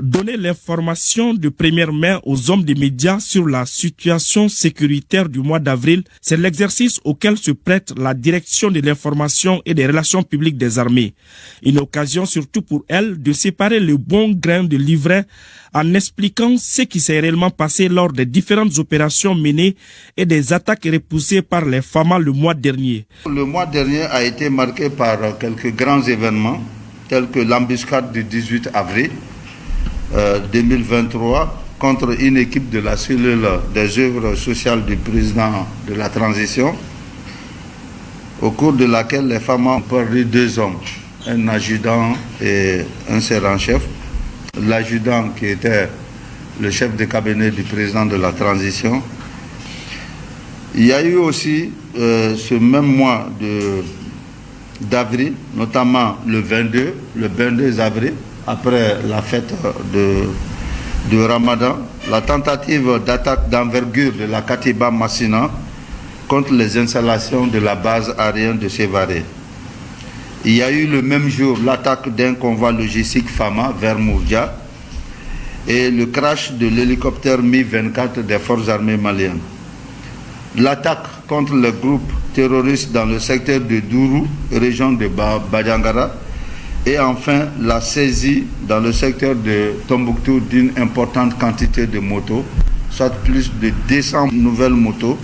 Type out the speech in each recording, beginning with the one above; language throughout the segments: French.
Donner l'information de première main aux hommes des médias sur la situation sécuritaire du mois d'avril, c'est l'exercice auquel se prête la direction de l'information et des relations publiques des armées. Une occasion surtout pour elle de séparer le bon grain de l'ivraie en expliquant ce qui s'est réellement passé lors des différentes opérations menées et des attaques repoussées par les FAMA le mois dernier. Le mois dernier a été marqué par quelques grands événements tels que l'embuscade du 18 avril 2023 contre une équipe de la cellule des œuvres sociales du président de la transition, au cours de laquelle les femmes ont perdu 2 hommes, un adjudant et un sergent-chef. L'adjudant qui était le chef de cabinet du président de la transition. Il y a eu aussi ce même mois d'avril, notamment le 22 avril, après la fête de Ramadan, la tentative d'attaque d'envergure de la Katiba Massina contre les installations de la base aérienne de Sévaré. Il y a eu le même jour l'attaque d'un convoi logistique FAMA vers Mourdia et le crash de l'hélicoptère Mi-24 des forces armées maliennes. L'attaque contre le groupe terroriste dans le secteur de Dourou, région de Badiangara, et enfin la saisie dans le secteur de Tombouctou d'une importante quantité de motos, soit plus de 200 nouvelles motos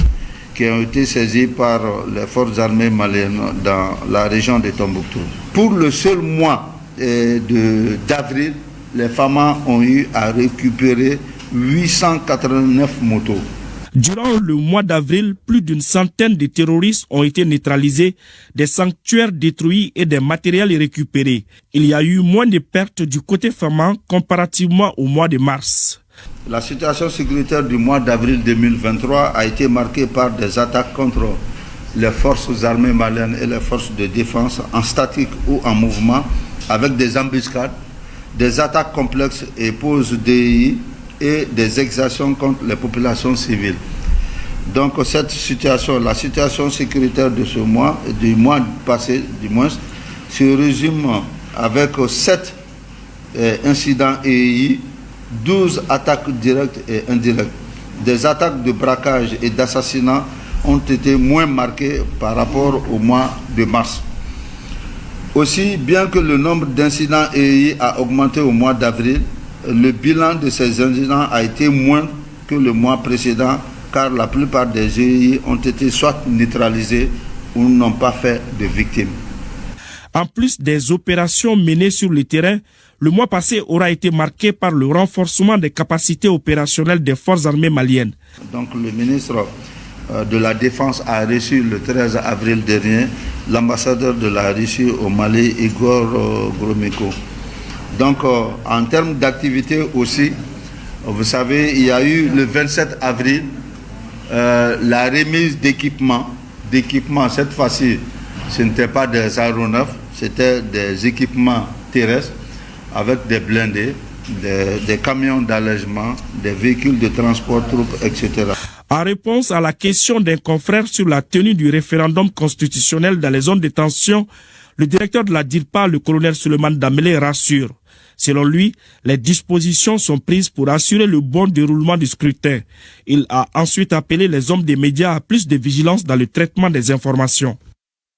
qui ont été saisies par les forces armées maliennes dans la région de Tombouctou. Pour le seul mois d'avril, les FAMA ont eu à récupérer 889 motos. Durant le mois d'avril, plus d'une centaine de terroristes ont été neutralisés, des sanctuaires détruits et des matériels récupérés. Il y a eu moins de pertes du côté FAMA comparativement au mois de mars. La situation sécuritaire du mois d'avril 2023 a été marquée par des attaques contre les forces armées maliennes et les forces de défense en statique ou en mouvement, avec des embuscades, des attaques complexes et poses DI et des exactions contre les populations civiles. Donc cette situation, la situation sécuritaire de ce mois, du mois passé du moins, se résume avec 7 incidents EI, 12 attaques directes et indirectes. Des attaques de braquage et d'assassinat ont été moins marquées par rapport au mois de mars. Aussi, bien que le nombre d'incidents EI a augmenté au mois d'avril, le bilan de ces incidents a été moins que le mois précédent, car la plupart des EI ont été soit neutralisés ou n'ont pas fait de victimes. En plus des opérations menées sur le terrain, le mois passé aura été marqué par le renforcement des capacités opérationnelles des forces armées maliennes. Donc le ministre de la Défense a reçu le 13 avril dernier l'ambassadeur de la Russie au Mali, Igor Gromyko. Donc en termes d'activité aussi, vous savez, il y a eu le 27 avril la remise d'équipements. Cette fois-ci, ce n'était pas des aéronefs, c'était des équipements terrestres avec des blindés, des camions d'allègement, des véhicules de transport, troupes, etc. En réponse à la question d'un confrère sur la tenue du référendum constitutionnel dans les zones de tension, le directeur de la DIRPA, le colonel Suleiman Damele, rassure. Selon lui, les dispositions sont prises pour assurer le bon déroulement du scrutin. Il a ensuite appelé les hommes des médias à plus de vigilance dans le traitement des informations.